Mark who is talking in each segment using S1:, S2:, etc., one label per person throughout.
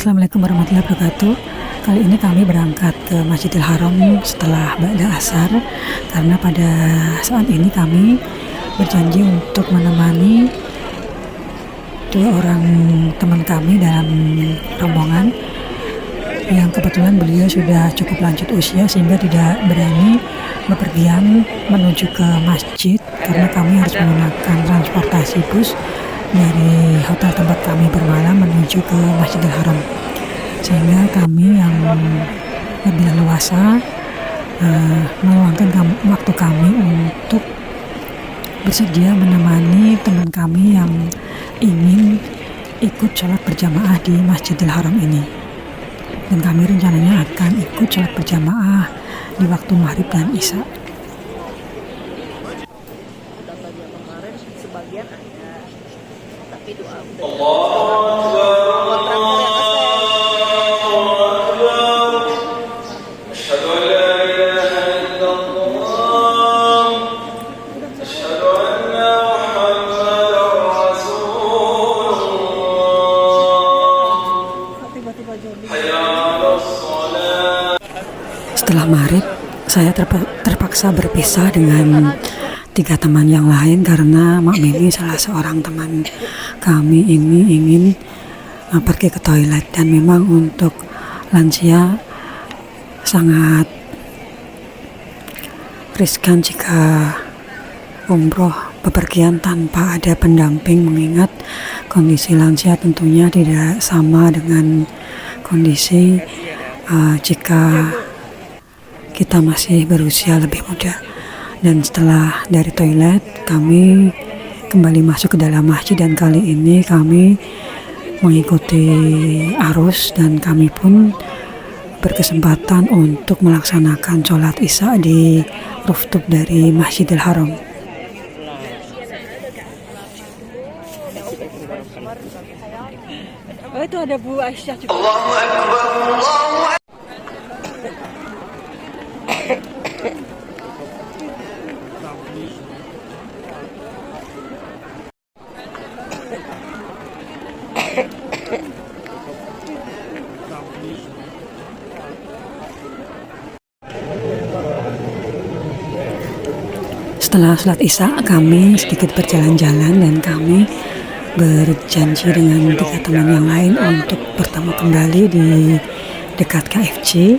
S1: Assalamualaikum warahmatullahi wabarakatuh. Kali ini kami berangkat ke Masjidil Haram setelah Ba'da Asar, karena pada saat ini kami berjanji untuk menemani dua orang teman kami dalam rombongan yang kebetulan beliau sudah cukup lanjut usia sehingga tidak berani bepergian menuju ke masjid, karena kami harus menggunakan transportasi bus dari hotel tempat kami bermalam menuju ke Masjidil Haram, sehingga kami yang lebih leluasa meluangkan waktu kami untuk bersedia menemani teman kami yang ingin ikut sholat berjamaah di Masjidil Haram ini. Dan kami rencananya akan ikut sholat berjamaah di waktu maghrib dan isya.
S2: Sebagian ada, tapi doa
S1: Setelah maghrib, saya terpaksa berpisah dengan tiga teman yang lain karena Mak Mimi, salah seorang teman kami ini ingin pergi ke toilet, dan memang untuk lansia sangat riskan jika umroh bepergian tanpa ada pendamping, mengingat kondisi lansia tentunya tidak sama dengan kondisi jika kita masih berusia lebih muda. Dan setelah dari toilet, kami kembali masuk ke dalam masjid, dan kali ini kami mengikuti arus dan kami pun berkesempatan untuk melaksanakan sholat isya di rooftop dari Masjidil Haram.
S2: Oh, itu ada Bu Aisyah juga.
S3: Allahu Akbar, Allahu Akbar.
S1: Setelah sholat isya, kami sedikit berjalan-jalan dan kami berjanji dengan tiga teman yang lain untuk bertemu kembali di dekat KFC,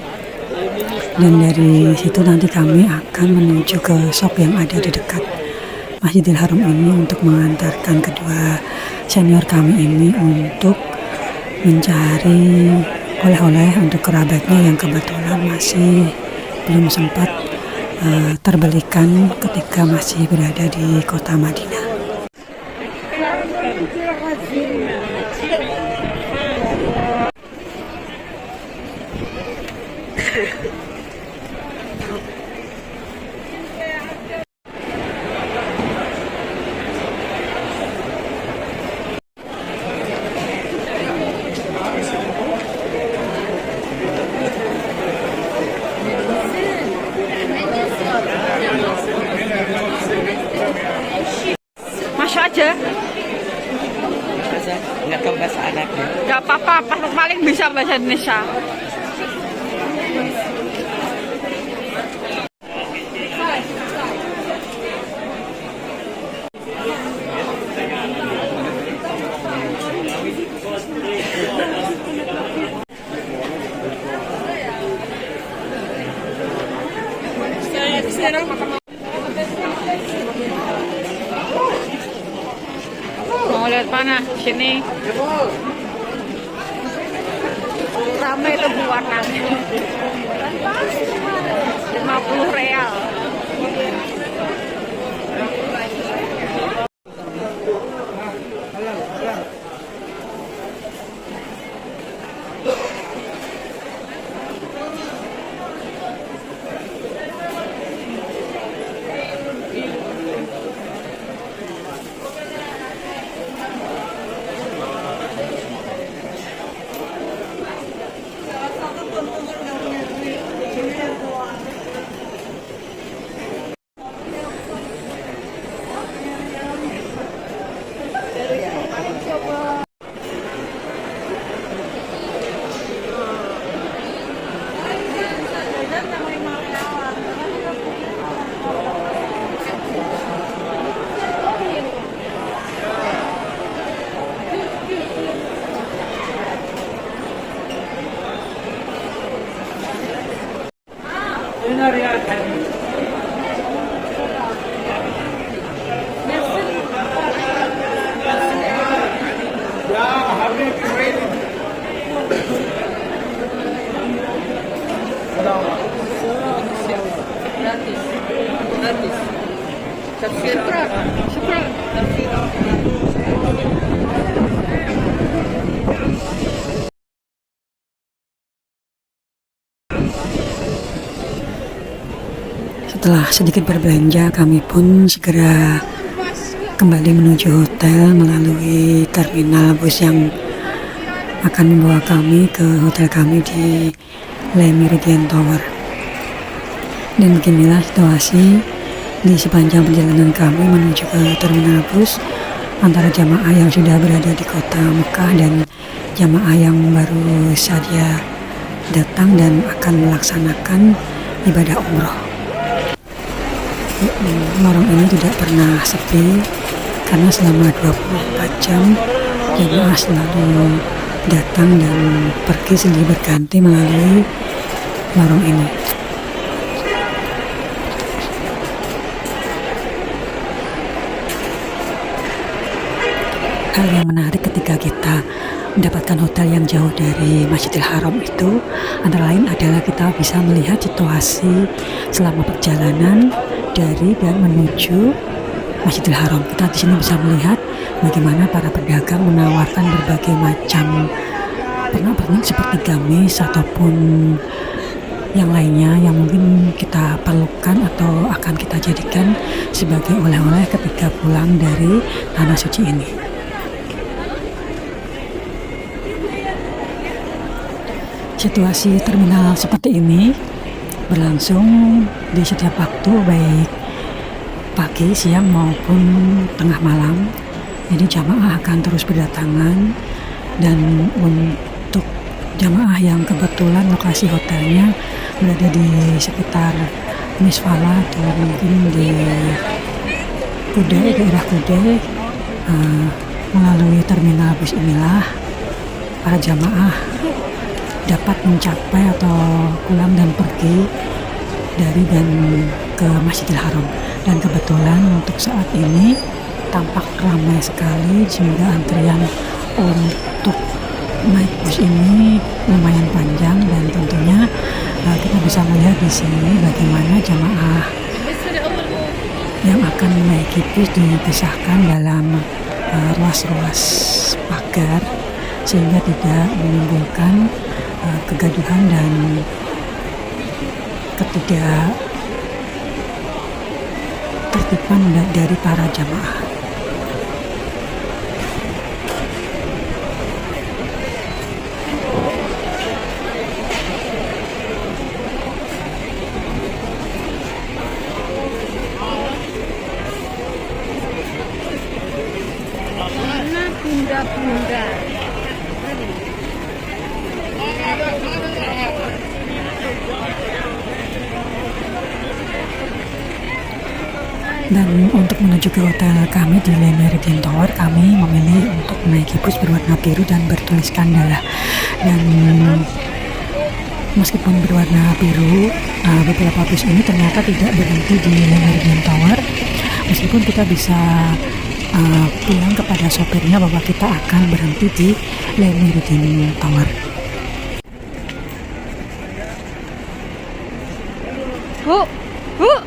S1: dan dari situ nanti kami akan menuju ke shop yang ada di dekat Masjidil Haram ini untuk mengantarkan kedua senior kami ini untuk mencari oleh-oleh untuk kerabatnya yang kebetulan masih belum sempat terbelikan ketika masih berada di kota Madinah.
S2: Masya aja.
S3: Nggak tahu bahasa Arabnya.
S2: Gak apa-apa, paling bisa bahasa Indonesia. Mau lihat mana? Sini. Ramai itu Bu warnanya. 50 real.
S1: Setelah sedikit berbelanja, kami pun segera kembali menuju hotel melalui terminal bus yang akan membawa kami ke hotel kami di Le Méridien Tower. Dan beginilah situasi di sepanjang perjalanan kami menuju ke terminal bus antara jamaah yang sudah berada di kota Mekah dan jamaah yang baru saja datang dan akan melaksanakan ibadah umroh. Lorong ini tidak pernah sepi karena selama 24 jam jamaah selalu datang dan pergi silih berganti melalui lorong ini. Hal yang menarik ketika kita mendapatkan hotel yang jauh dari Masjidil Haram itu antara lain adalah kita bisa melihat situasi selama perjalanan dari dan menuju Masjidil Haram. Kita di sini bisa melihat bagaimana para pedagang menawarkan berbagai macam pernak-pernik seperti gamis ataupun yang lainnya yang mungkin kita perlukan atau akan kita jadikan sebagai oleh-oleh ketika pulang dari tanah suci ini. Situasi terminal seperti ini berlangsung di setiap waktu, baik pagi, siang maupun tengah malam. Jadi jamaah akan terus berdatangan, dan untuk jamaah yang kebetulan lokasi hotelnya berada di sekitar Misfala atau mungkin di Kude, daerah Kude, melalui terminal bus inilah para jamaah dapat mencapai atau pulang dan pergi dari dan ke Masjidil Haram. Dan kebetulan untuk saat ini tampak ramai sekali sehingga antrian untuk naik bus ini lumayan panjang, dan tentunya kita bisa melihat di sini bagaimana jamaah yang akan menaiki bus dipisahkan dalam ruas-ruas pagar sehingga tidak menimbulkan kegaduhan dan ketidaktertiban dari para jamaah.
S2: Mana bunda-bunda?
S1: Dan untuk menuju ke hotel kami di Le Méridien Tower, kami memilih untuk menaiki bus berwarna biru dan bertuliskan Dalah. Dan meskipun berwarna biru, beberapa bus ini ternyata tidak berhenti di Le Méridien Tower. Meskipun kita bisa bilang kepada sopirnya bahwa kita akan berhenti di Le Méridien Tower.
S2: Bu, bu.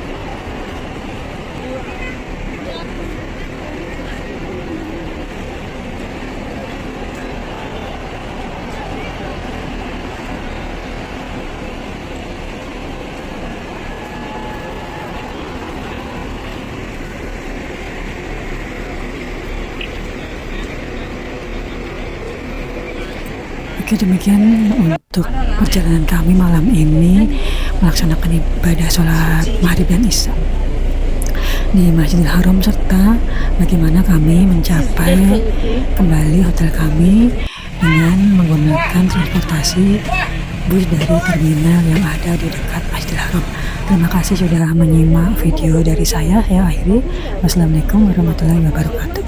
S1: Oke, demikian untuk perjalanan kami malam ini melaksanakan ibadah sholat maghrib dan isya di Masjidil Haram, serta bagaimana kami mencapai kembali hotel kami dengan menggunakan transportasi bus dari terminal yang ada di dekat Masjidil Haram. Terima kasih sudah menyimak video dari saya akhiri. Wassalamualaikum warahmatullahi wabarakatuh.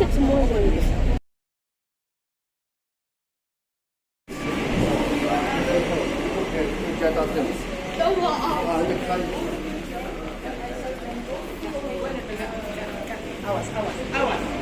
S3: Awas, awas, awas.